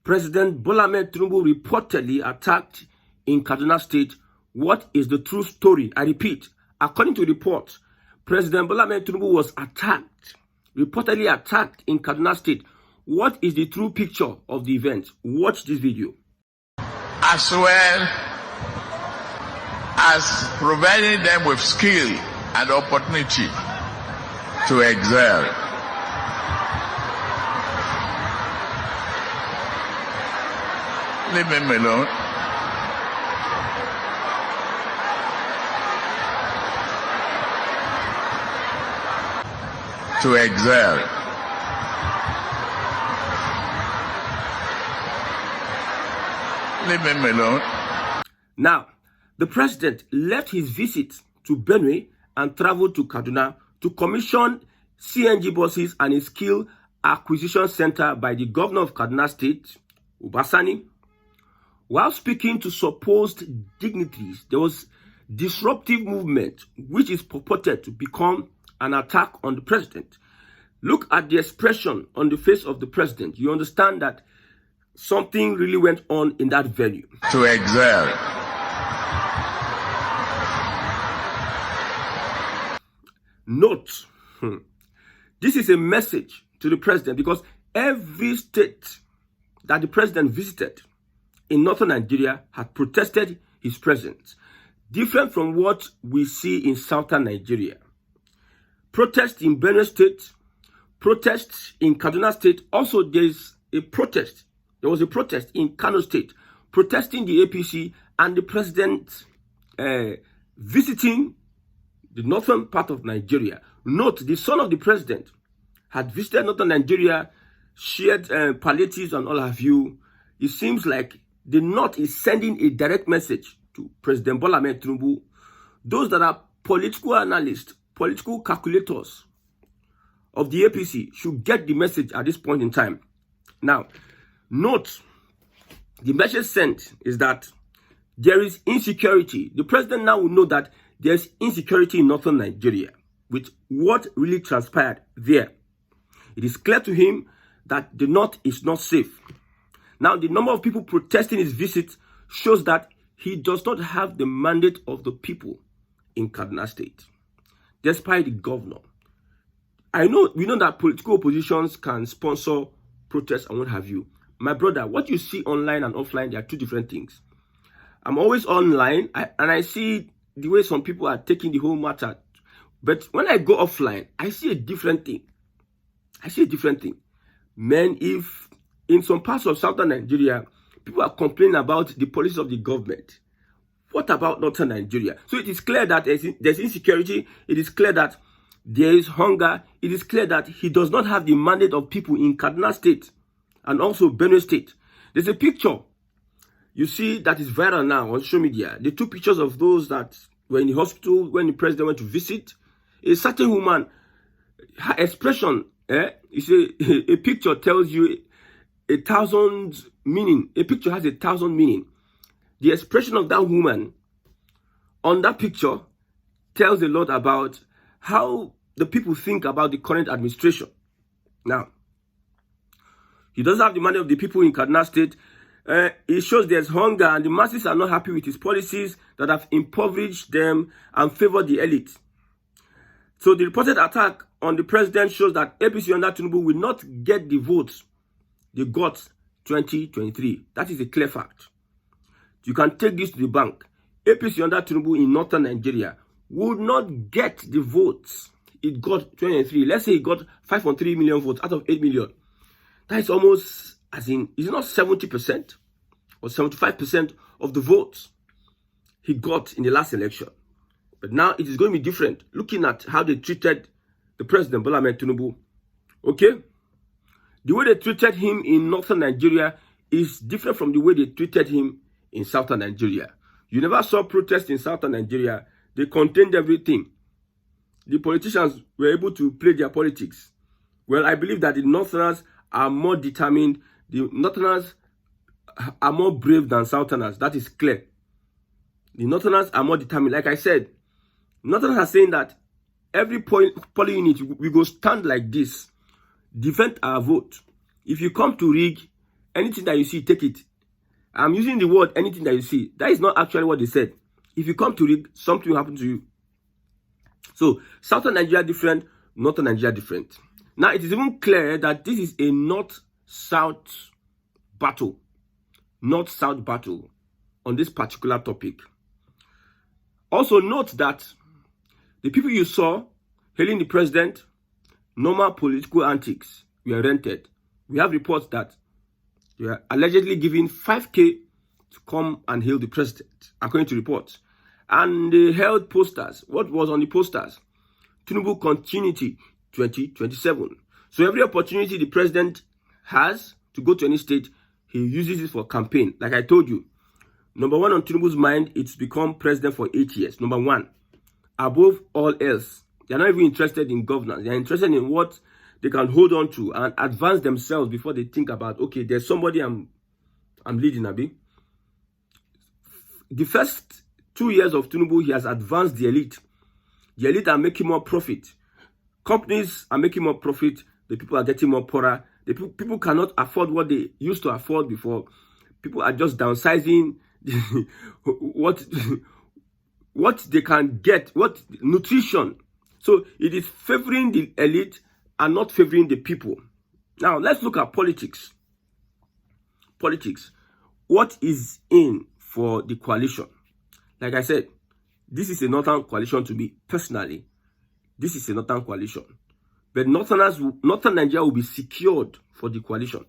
President Bola Ahmed Tinubu reportedly attacked in Kaduna State. What is the true story? I repeat, according to reports, President Bola Ahmed Tinubu was reportedly attacked in Kaduna State. What is the true picture of the event? Watch this video. As well as providing them with skill and opportunity to excel. Leave him alone. To excel. Leave him alone. Now, the president left his visit to Benue and traveled to Kaduna to commission CNG buses and a skill acquisition center by the governor of Kaduna State, Ubasani. While speaking to supposed dignitaries, there was disruptive movement which is purported to become an attack on the president. Look at the expression on the face of the president. You understand that something really went on in that venue. To excel. Note, this is a message to the president because every state that the president visited in northern Nigeria had protested his presence, different from what we see in southern Nigeria. Protests in Benue State, protests in Kaduna State. Also, there was a protest in Kano State, protesting the APC and the president visiting the northern part of Nigeria. Note, the son of the president had visited northern Nigeria, shared palliatives and all have you. It seems like the North is sending a direct message to President Bola Ahmed Tinubu. Those that are political analysts, political calculators of the APC should get the message at this point in time. Now, note, the message sent is that there is insecurity. The president now will know that there's insecurity in northern Nigeria with what really transpired there. It is clear to him that the North is not safe. Now, the number of people protesting his visit shows that he does not have the mandate of the people in Kaduna State, despite the governor. We know that political oppositions can sponsor protests and what have you. My brother, what you see online and offline, they are two different things. I'm always online and I see the way some people are taking the whole matter. But when I go offline, I see a different thing. Man, if in some parts of southern Nigeria, people are complaining about the policies of the government, what about northern Nigeria? So it is clear that there's insecurity. It is clear that there is hunger. It is clear that he does not have the mandate of people in Kaduna State and also Benue State. There's a picture you see that is viral now on social media. The two pictures of those that were in the hospital when the president went to visit. A certain woman, her expression, you see, a picture tells you 1,000 meaning. A picture has 1,000 meaning. The expression of that woman on that picture tells a lot about how the people think about the current administration. Now, he doesn't have the money of the people in Kaduna State. It shows there's hunger and the masses are not happy with his policies that have impoverished them and favored the elite. So the reported attack on the president shows that APC under Tinubu will not get the votes they got 2023. That is a clear fact. You can take this to the bank. APC under Tinubu in northern Nigeria would not get the votes it got 2023. Let's say it got 5.3 million votes out of 8 million. That is almost, as in, is it not 70% or 75% of the votes he got in the last election? But now it is going to be different, looking at how they treated the president, Bola Ahmed Tinubu. Okay? The way they treated him in northern Nigeria is different from the way they treated him in southern Nigeria. You never saw protests in southern Nigeria. They contained everything. The politicians were able to play their politics. Well, I believe that the northerners are more determined. The northerners are more brave than southerners. That is clear. The northerners are more determined. Like I said, northerners are saying that every polling unit, we go stand like this, defend our vote. If you come to rig, anything that you see, take it. I'm using the word anything that you see. That is not actually what they said. If you come to read, something will happen to you. So, Southern Nigeria different, Northern Nigeria different. Now, it is even clear that this is a North-South battle. North-South battle on this particular topic. Also, note that the people you saw hailing the president, normal political antics were rented. We have reports that they were allegedly giving 5K to come and hail the president, according to reports. And they held posters. What was on the posters? Tinubu continuity 2027. So every opportunity the president has to go to any state, he uses it for campaign. Like I told you, number one on Tinubu's mind, it's become president for 8 years. Number one, above all else, they're not even interested in governance. They're interested in what they can hold on to and advance themselves before they think about, okay, there's somebody I'm leading, Abi. The first 2 years of Tinubu, he has advanced the elite. The elite are making more profit. Companies are making more profit. The people are getting more poorer. The people cannot afford what they used to afford before. People are just downsizing what they can get, what nutrition. So it is favoring the elite and not favoring the people. Now let's look at politics. Politics. What is in for the coalition? Like I said, this is a northern coalition to me personally. This is a northern coalition. But Northern Nigeria will be secured for the coalition.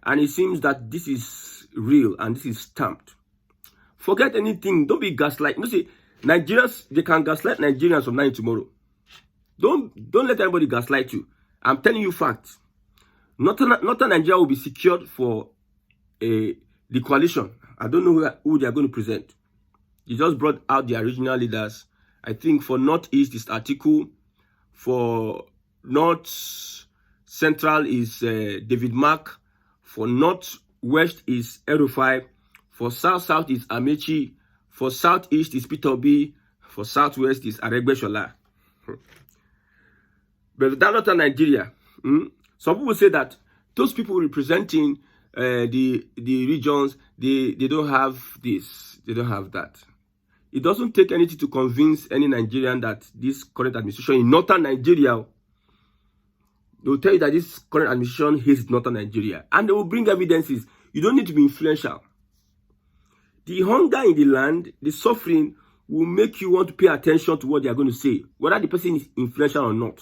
And it seems that this is real and this is stamped. Forget anything. Don't be gaslight. You see, Nigerians, they can gaslight Nigerians from now to tomorrow. Don't let anybody gaslight you. I'm telling you facts. Northern Nigeria will be secured for the coalition. I don't know who they are going to present. They just brought out the original leaders. I think for Northeast is Article. For North Central is David Mark. For Northwest is Erufai. For South is Amechi. For Southeast is Peter Obi. For Southwest is Aregbesola. But that Northern Nigeria, some people say that those people representing the regions, they don't have this, they don't have that. It doesn't take anything to convince any Nigerian that this current administration in Northern Nigeria, they will tell you that this current administration hates Northern Nigeria. And they will bring evidences. You don't need to be influential. The hunger in the land, the suffering, will make you want to pay attention to what they are going to say, whether the person is influential or not.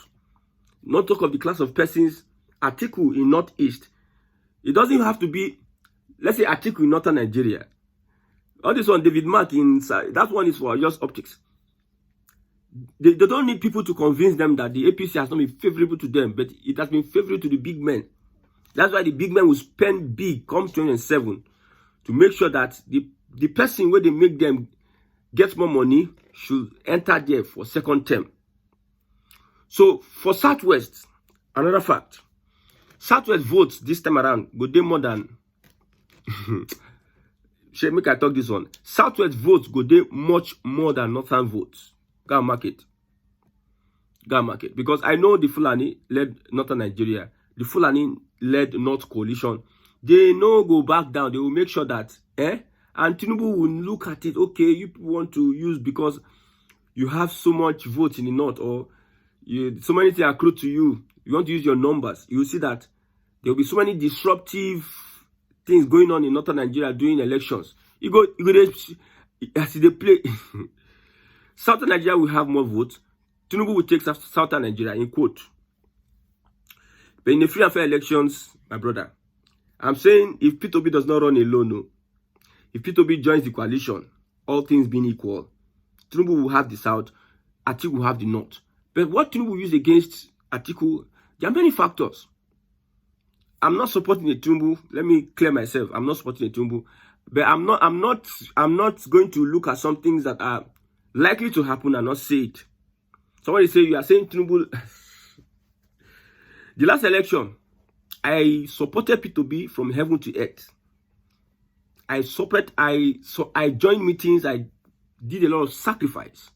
Not talk of the class of persons, Article in Northeast. It doesn't have to be, let's say, Article in Northern Nigeria. All this one, David Mark, that one is for just optics. They don't need people to convince them that the APC has not been favorable to them, but it has been favorable to the big men. That's why the big men will spend big come 2027 to make sure that the person where they make them get more money should enter there for second term. So for Southwest, another fact. Southwest votes this time around go dey more than make I talk this one. Southwest votes go dey much more than Northern votes. Go and mark it. Go and mark it. Because I know the Fulani led Northern Nigeria. The Fulani led North Coalition. They no go back down. They will make sure that, and Tinubu will look at it. Okay, you people want to use because you have so much votes in the North, or so many things accrue to you. You want to use your numbers. You will see that there will be so many disruptive things going on in Northern Nigeria during elections. You go as they play. Southern Nigeria will have more votes. Tinubu will take Southern Nigeria, in quote. But in the free and fair elections, my brother, I'm saying if Peter Obi does not run alone, no. If Peter Obi joins the coalition, all things being equal, Tinubu will have the South, Atiku will have the North. But what Tinubu will use against Atiku, there are many factors. I'm not supporting a Tinubu. Let me clear myself. I'm not supporting a Tinubu. But I'm not going to look at some things that are likely to happen and not say it. Somebody say you are saying Tinubu. The last election, I supported P2B from heaven to earth. I joined meetings. I did a lot of sacrifice.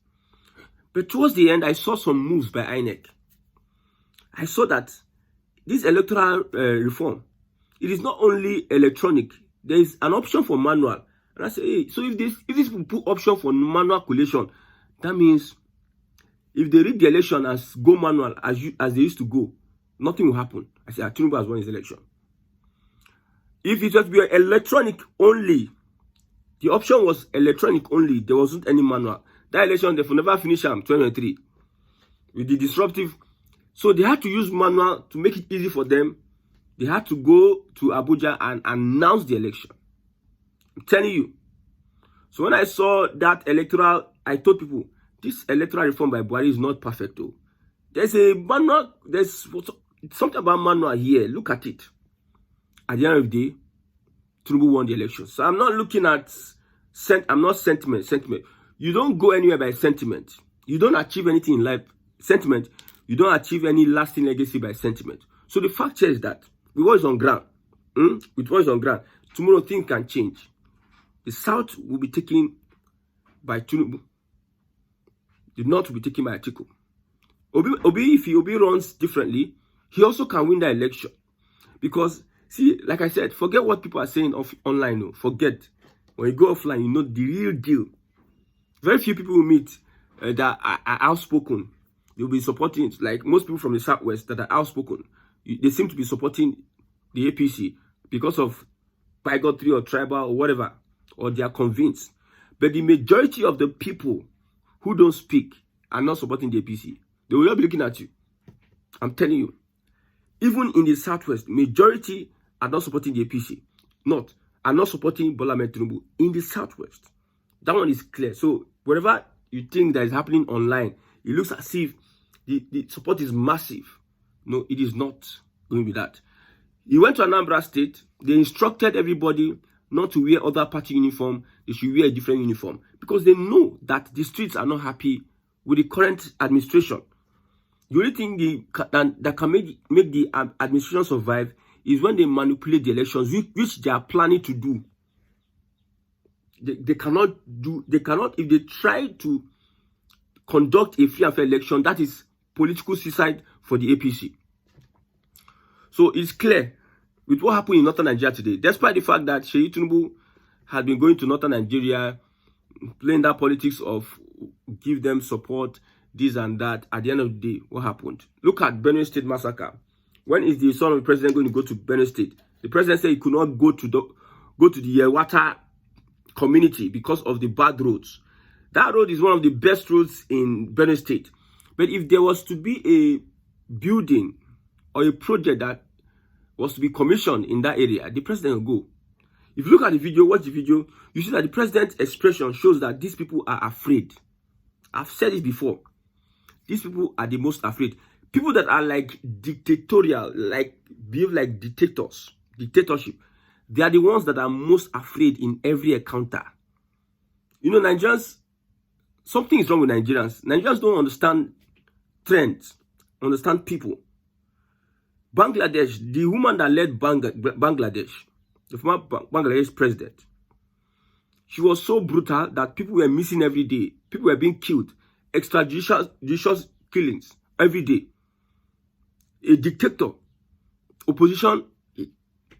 But towards the end, I saw some moves by INEC. I saw that this electoral reform it is not only electronic. There is an option for manual. And I say, hey, so if these people put option for manual collation, that means if they read the election as go manual as they used to go, nothing will happen. I say, Tinubu has won his election. If it was to be electronic only, the option was electronic only, there wasn't any manual. That election, they will never finish 2023 with the disruptive. So they had to use manual to make it easy for them. They had to go to Abuja and announce the election. I'm telling you. So when I saw that electoral, I told people, this electoral reform by Buhari is not perfect though. There's a manual, there's something about manual here. Look at it. At the end of the day, Tinubu won the election. So I'm not looking at, I'm not sentiment. You don't go anywhere by sentiment. You don't achieve anything in life. Sentiment, you don't achieve any lasting legacy by sentiment. So the fact here is that with what is on ground, tomorrow things can change. The South will be taken by Tinubu. The North will be taken by Atiku. If Obi runs differently, he also can win the election. Because, see, like I said, forget what people are saying online. No. Forget. When you go offline, you know the real deal. Very few people will meet that are outspoken. You'll be supporting, like most people from the Southwest that are outspoken. They seem to be supporting the APC because of bigotry or tribal or whatever, or they are convinced. But the majority of the people who don't speak are not supporting the APC. They will not be looking at you. I'm telling you. Even in the Southwest, majority are not supporting the APC. Are not supporting Bola Ahmed Tinubu in the Southwest. That one is clear. So whatever you think that is happening online, it looks as if the support is massive. No, it is not going to be that. He went to Anambra State. They instructed everybody not to wear other party uniform. They should wear a different uniform because they know that the streets are not happy with the current administration. The only thing that can make the administration survive is when they manipulate the elections, which they are planning to do. They cannot, if they try to conduct a free and fair election, that is political suicide for the APC. So it's clear with what happened in northern Nigeria today, despite the fact that Seyi Tinubu had been going to northern Nigeria, playing that politics of give them support, this and that. At the end of the day, what happened? Look at Benue State massacre. When is the son of the president going to go to Benue State? The president said he could not go to the Yewata community because of the bad roads. That road is one of the best roads in Benue State. But if there was to be a building or a project that was to be commissioned in that area, the president will go. If you look at the video, watch the video, you see that the president's expression shows that these people are afraid. I've said it before. These people are the most afraid. People that are like dictatorial, like behave like dictatorship, they are the ones that are most afraid in every encounter. You know, Nigerians, something is wrong with Nigerians. Nigerians don't understand trends, understand people. Bangladesh, the woman that led Bangladesh, the former Bangladesh president, she was so brutal that people were missing every day. People were being killed. Extrajudicial killings every day. A dictator, opposition, you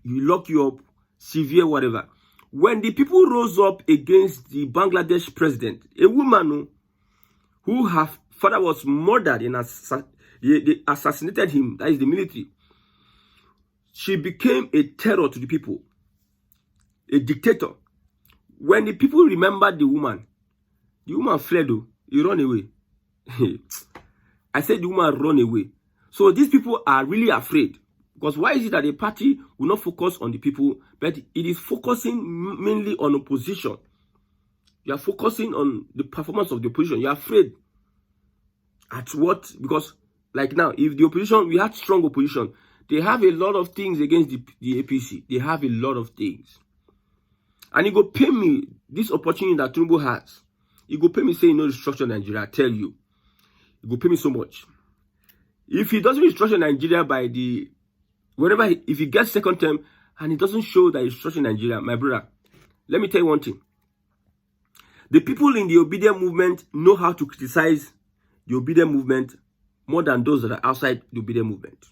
lock you up, severe whatever. When the people rose up against the Bangladesh president, a woman who her father was murdered and they assassinated him, that is the military, she became a terror to the people, a dictator. When the people remembered the woman fled, he ran away. I said the woman run away. So these people are really afraid. Because why is it that a party will not focus on the people, but it is focusing mainly on opposition? You are focusing on the performance of the opposition. You are afraid. At what? Because like now, if the opposition, we had strong opposition, they have a lot of things against the APC. They have a lot of things. And it go pay me this opportunity that Tinubu has. It go pay me saying no restructure Nigeria. I tell you. It go pay me so much. If he doesn't restructure Nigeria by the if he gets second term and it doesn't show that he's restructuring Nigeria, my brother, let me tell you one thing. The people in the obedient movement know how to criticize the obedient movement more than those that are outside the obedient movement.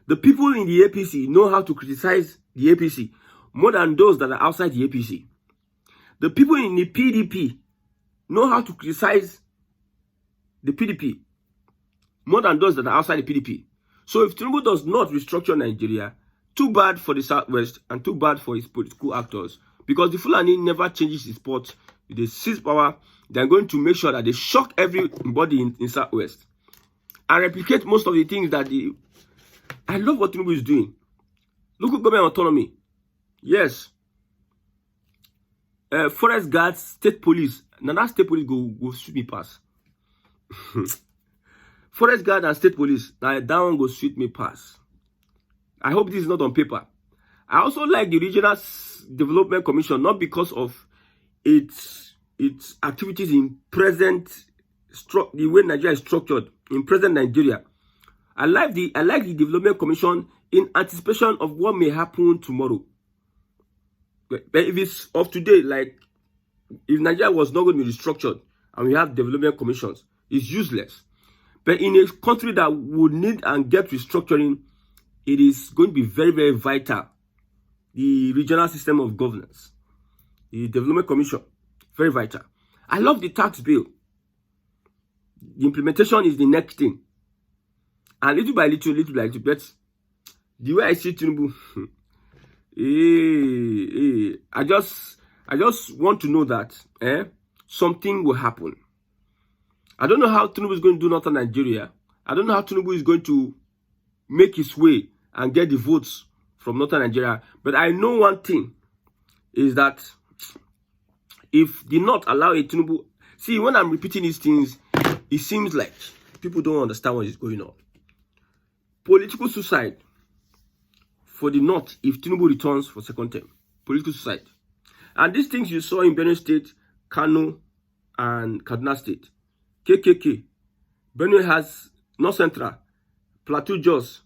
The people in the APC know how to criticize the APC more than those that are outside the APC. The people in the PDP know how to criticize the PDP more than those that are outside the PDP. So if Tinubu does not restructure Nigeria, too bad for the Southwest and too bad for his political actors. Because the Fulani never changes his spot. If they seize power, they're going to make sure that they shock everybody in Southwest and replicate most of the things that I love what Tinubu is doing. Local government autonomy. Yes. Forest guards, state police. Now that state police go sweep me pass. Forest guard and state police. Now that one go sweep me pass. I hope this is not on paper. I also like the Regional Development Commission, not because of its activities in present the way Nigeria is structured in present Nigeria. I like the Development Commission in anticipation of what may happen tomorrow. But if it's of today, like if Nigeria was not going to be restructured and we have development commissions, it's useless. But in a country that would need and get restructuring, it is going to be very, very vital. The regional system of governance, the development commission, very vital. I love the tax bill. The implementation is the next thing. And little by little, but the way I see Tinubu, I just want to know that something will happen. I don't know how Tinubu is going to do Northern Nigeria. I don't know how Tinubu is going to make his way and get the votes from Northern Nigeria. But I know one thing is that if they not allow a Tinubu... See, when I'm repeating these things, it seems like people don't understand what is going on. Political suicide for the North if Tinubu returns for second term. Political suicide. And these things you saw in Benue State, Kano, and Kaduna State. KKK. Benue has North Central, Plateau Jos.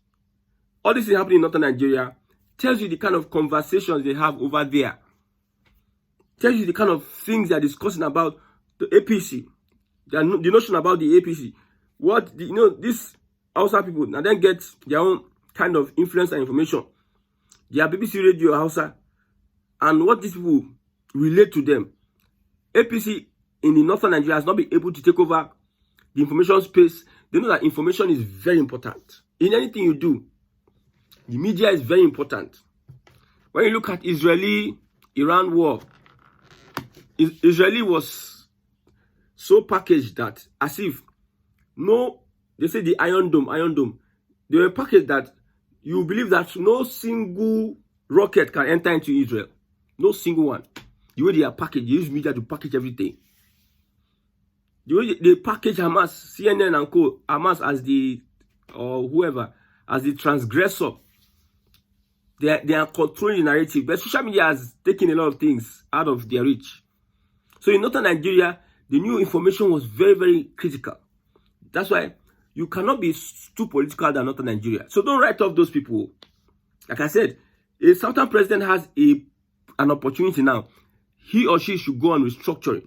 All this is happening in Northern Nigeria. Tells you the kind of conversations they have over there. Tells you the kind of things they're discussing about the APC. The notion about the APC. These Hausa people, and then get their own kind of influence and information. They are BBC Radio Hausa. And what these people relate to them. APC in the Northern Nigeria has not been able to take over the information space. They know that information is very important. In anything you do, the media is very important. When you look at Israeli-Iran war, Israeli was so packaged that as if they say the Iron Dome. They were packaged that you believe that no single rocket can enter into Israel. No single one. The way they are packaged, they use media to package everything. The way they package Hamas, CNN and co, Hamas as whoever, as the transgressor. They are controlling the narrative. But social media has taken a lot of things out of their reach. So in Northern Nigeria, the new information was very, very critical. That's why you cannot be too political than Northern Nigeria. So don't write off those people. Like I said, a Southern president has an opportunity now. He or she should go on restructuring.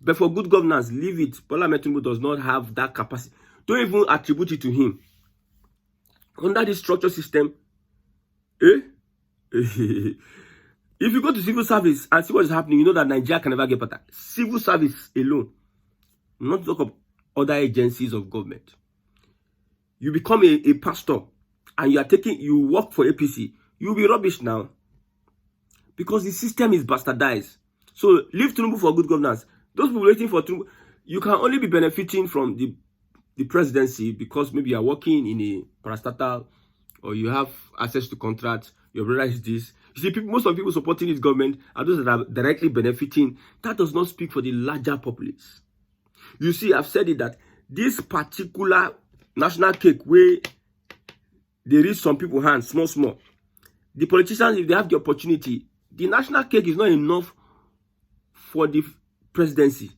But for good governance, leave it. Bola Tinubu does not have that capacity. Don't even attribute it to him. Under this structure system, if you go to civil service and see what is happening, you know that Nigeria can never get better. Civil service alone, not talk of other agencies of government. You become a pastor and you work for APC, you'll be rubbish now. Because the system is bastardized. So leave Tinubu for good governance. Those people waiting for Tinubu, you can only be benefiting from the presidency because maybe you are working in a parastatal or you have access to contracts, your brother is this. You see, most of the people supporting this government are those that are directly benefiting. That does not speak for the larger populace. You see, I've said it that this particular national cake where they reach some people's hands, small. The politicians, if they have the opportunity, the national cake is not enough for the presidency,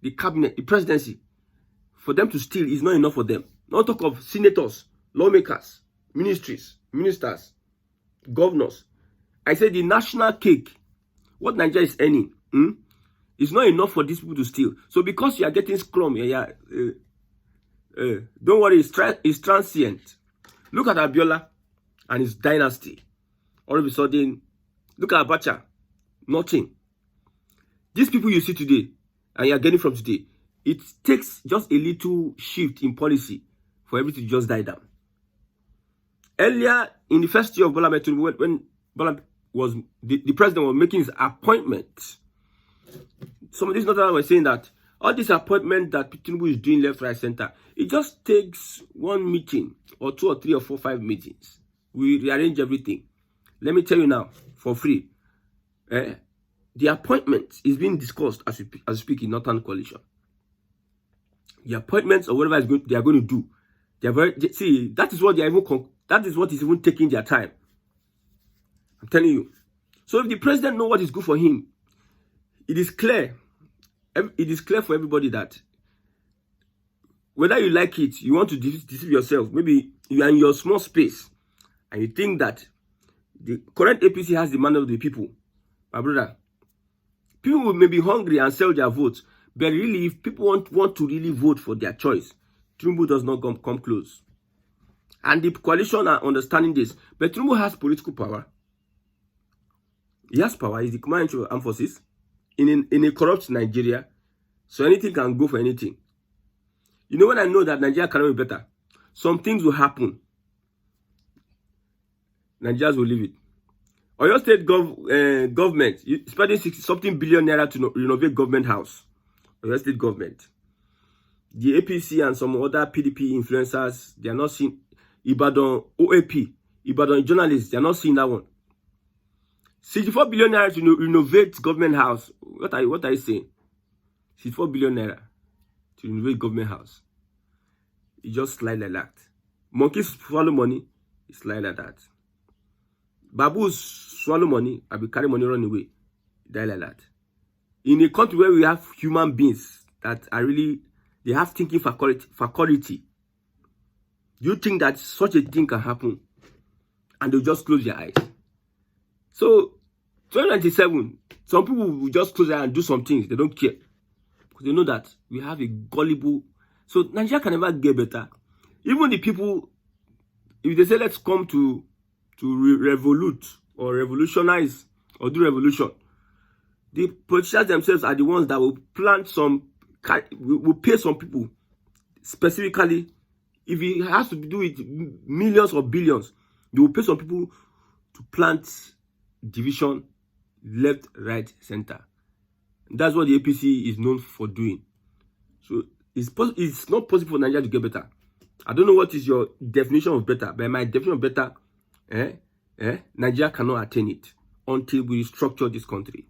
the cabinet, the presidency. For them to steal is not enough for them. Not talk of senators, lawmakers, ministers, governors. I said the national cake, what Nigeria is earning, is not enough for these people to steal. So because you are getting scrum, don't worry, it's transient. Look at Abiola and his dynasty. All of a sudden, look at Abacha. Nothing. These people you see today, and you are getting from today, it takes just a little shift in policy for everything to just die down. Earlier, in the first year of Bola Tinubu, when Bola was the president was making his appointment, some of these notables were saying that all this appointment that Tinubu is doing left, right, center, it just takes one meeting or 2 or 3 or 4, 5 meetings. We rearrange everything. Let me tell you now, for free, the appointment is being discussed as we speak in Northern Coalition. The appointments or whatever they are going to do, they are that is what they are that is what is even taking their time. I'm telling you. So if the president knows what is good for him, it is clear. It is clear for everybody that whether you like it, you want to deceive yourself. Maybe you are in your small space and you think that the current APC has the mind of the people. My brother, people may be hungry and sell their votes, but really, if people want to really vote for their choice, Tinubu does not come close. And the coalition are understanding this. But Tinubu has political power. He has power. He's the commander of armed forces in a corrupt Nigeria. So anything can go for anything. You know when I know that Nigeria cannot be better, some things will happen. Nigerians will leave it. Oyo State government spending 60-something billion naira to renovate government house. Oyo State government. The APC and some other PDP influencers, they are not seeing Ibadan OAP, Ibadan journalists, they are not seeing that one. 64 billion naira to renovate government house. What are you saying? 64 billion naira to renovate government house. It just slide like that. Monkeys swallow money, it slide like that. Baboons swallow money, I will carry money run away. Die like that. In a country where we have human beings that are really, they have thinking faculty. You think that such a thing can happen and they'll just close their eyes? So, 2097, some people will just close their eyes and do some things. They don't care. Because they know that we have a gullible. So, Nigeria can never get better. Even the people, if they say let's come to revolute or revolutionize or do revolution, the politicians themselves are the ones that will will pay some people specifically. If it has to do with millions or billions, they will pay some people to plant division left, right, center. That's what the APC is known for doing. So it's not possible for Nigeria to get better. I don't know what is your definition of better, but my definition of better, Nigeria cannot attain it until we restructure this country.